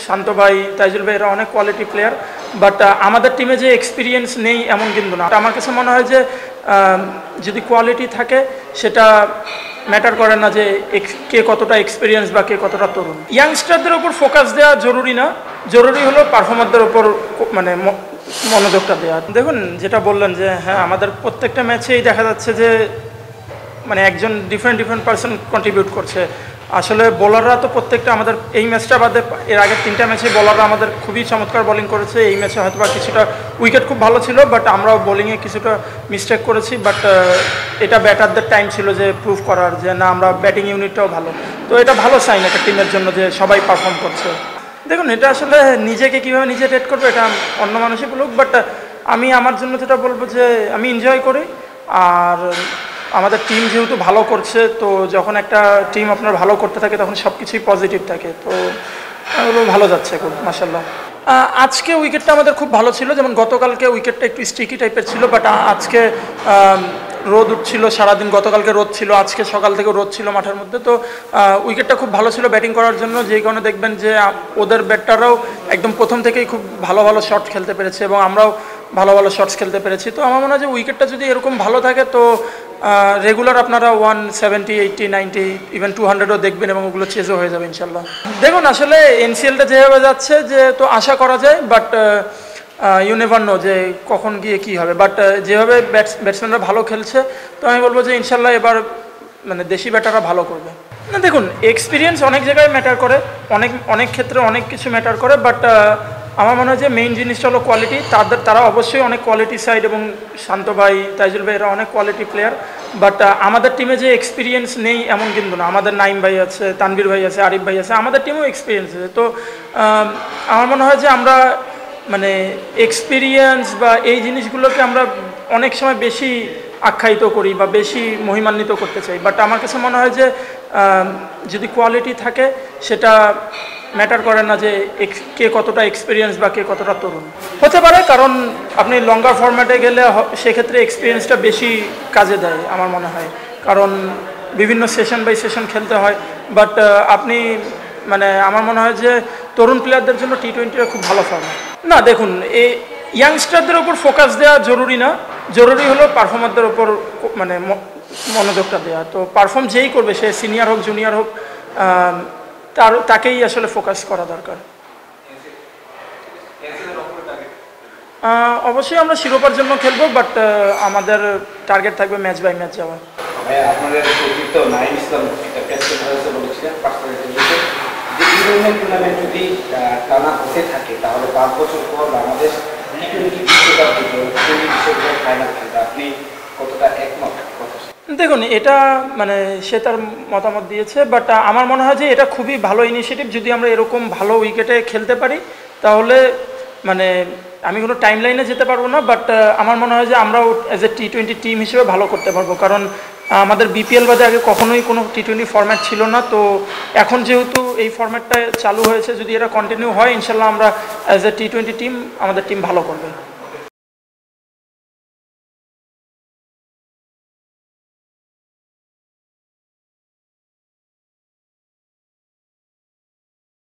শান্ত ভাই, তাইজুল ভাই এরা অনেক কোয়ালিটি প্লেয়ার, বাট আমাদের টিমে যে এক্সপিরিয়েন্স নেই এমন কিন্তু না। আমার কাছে মনে হয় যে যদি কোয়ালিটি থাকে সেটা ম্যাটার করে না যে কে কতটা এক্সপিরিয়েন্স বা কে কতটা তরুণ। ইয়াংস্টারদের ওপর ফোকাস দেওয়া জরুরি না, জরুরি হলো পারফর্মারদের ওপর মানে মনোযোগটা দেওয়া। দেখুন যেটা বললেন যে হ্যাঁ, আমাদের প্রত্যেকটা ম্যাচেই দেখা যাচ্ছে যে মানে একজন ডিফারেন্ট পার্সন কন্ট্রিবিউট করছে। আসলে বোলাররা তো প্রত্যেকটা আমাদের এই ম্যাচটা বাদে এর আগের 3টা ম্যাচে বোলাররা আমাদের খুবই চমৎকার বোলিং করেছে। এই ম্যাচে হয়তো বা কিছুটা উইকেট খুব ভালো ছিল, বাট আমরাও বোলিংয়ে কিছুটা মিস্টেক করেছি। বাট এটা ব্যাটারদের টাইম ছিল যে প্রুভ করার যে না, আমরা ব্যাটিং ইউনিটটাও ভালো। তো এটা ভালো সাইন একটা টিমের জন্য যে সবাই পারফর্ম করছে। দেখুন এটা আসলে নিজেকে কীভাবে নিজে রেট করবে এটা অন্য মানুষই বলুক, বাট আমি আমার জন্য যেটা বলবো যে আমি এনজয় করি। আর আমাদের টিম যেহেতু ভালো করছে, তো যখন একটা টিম আপনার ভালো করতে থাকে তখন সব কিছুই পজিটিভ থাকে। তো ওগুলো ভালো যাচ্ছে খুব, মাশাআল্লাহ। আজকে উইকেটটা আমাদের খুব ভালো ছিল, যেমন গতকালকে উইকেটটা একটু স্টিকি টাইপের ছিল, বাট আজকে রোদ উঠছিল সারাদিন। গতকালকে রোদ ছিল, আজকে সকাল থেকে রোদ ছিল মাঠের মধ্যে। তো উইকেটটা খুব ভালো ছিল ব্যাটিং করার জন্য, যেই কারণে দেখবেন যে ওদের ব্যাটাররাও একদম প্রথম থেকেই খুব ভালো ভালো শট খেলতে পেরেছে এবং আমরাও ভালো ভালো শটস খেলতে পেরেছি। তো আমার মনে হয় যে উইকেটটা যদি এরকম ভালো থাকে তো রেগুলার আপনারা 170, 80, 90, ইভেন 200ও দেখবেন এবং ওগুলো চেজও হয়ে যাবে ইনশাল্লাহ। দেখুন আসলে এনসিএলটা যেভাবে যাচ্ছে যে তো আশা করা যায়, বাট ইউ নেভার নো যে কখন গিয়ে কী হবে। বাট যেভাবে ব্যাটসম্যানরা ভালো খেলছে, তো আমি বলবো যে ইনশাল্লাহ এবার মানে দেশি ব্যাটাররা ভালো করবে। না দেখুন, এক্সপিরিয়েন্স অনেক জায়গায় ম্যাটার করে, অনেক ক্ষেত্রে অনেক কিছু ম্যাটার করে, বাট আমার মনে হয় যে মেইন জিনিসটা হলো কোয়ালিটি। তারা অবশ্যই অনেক কোয়ালিটি সাইড, এবং শান্ত ভাই, তাইজুল ভাই এরা অনেক কোয়ালিটি প্লেয়ার, বাট আমাদের টিমে যে এক্সপিরিয়েন্স নেই এমন কিন্তু না। আমাদের নাইম ভাই আছে, তানভীর ভাই আছে, আরিফ ভাই আছে, আমাদের টিমেও এক্সপিরিয়েন্স আছে। তো আমার মনে হয় যে আমরা মানে এক্সপিরিয়েন্স বা এই জিনিসগুলোকে আমরা অনেক সময় বেশি আখ্যায়িত করি বা বেশি মহিমান্বিত করতে চাই, বাট আমার কাছে মনে হয় যে যদি কোয়ালিটি থাকে সেটা ম্যাটার করে না যে কে কতটা এক্সপিরিয়েন্স বা কে কতটা তরুণ হতে পারে। কারণ আপনি লঙ্গার ফরম্যাটে গেলে সেক্ষেত্রে এক্সপিরিয়েন্সটা বেশি কাজে দেয় আমার মনে হয়, কারণ বিভিন্ন সেশন বাই সেশন খেলতে হয়। বাট আপনি মানে আমার মনে হয় যে তরুণ প্লেয়ারদের জন্য টি-20টা খুব ভালো ফর্ম্যাট। না দেখুন, এই ইয়াংস্টারদের ওপর ফোকাস দেওয়া জরুরি না, জরুরি হলো পারফর্মারদের ওপর মানে মনোযোগটা দেওয়া। তো পারফর্ম যেই করবে, সে সিনিয়র হোক জুনিয়র হোক, তাকেই আসলে ফোকাস করা দরকার। অবশ্যই আমরা শিরোপার জন্য খেলবো, বাট আমাদের টার্গেট থাকবে ম্যাচ বাই ম্যাচ যাওয়া। আপনাদের নাইম ইসলাম টুর্নামেন্ট যদি টানা হতে থাকে তাহলে 5 বছর পর বাংলাদেশ টি-20 বিশ্বকাপ ফাইনাল খেলবে। আপনি কতটা একমত? দেখুন এটা মানে সে তার মতামত দিয়েছে, বাট আমার মনে হয় যে এটা খুবই ভালো ইনিশিয়েটিভ। যদি আমরা এরকম ভালো উইকেটে খেলতে পারি তাহলে মানে আমি কোনো টাইম লাইনে যেতে পারবো না, বাট আমার মনে হয় যে আমরাও অ্যাজ এ টি-20 টিম হিসেবে ভালো করতে পারবো। কারণ আমাদের বিপিএল বাদে আগে কখনোই কোনো টি-20 ফরম্যাট ছিল না। তো এখন যেহেতু এই ফরম্যাটটা চালু হয়েছে, যদি এটা কন্টিনিউ হয় ইনশাল্লাহ আমরা অ্যাজ এ টি-20 টিম আমাদের টিম ভালো করবে।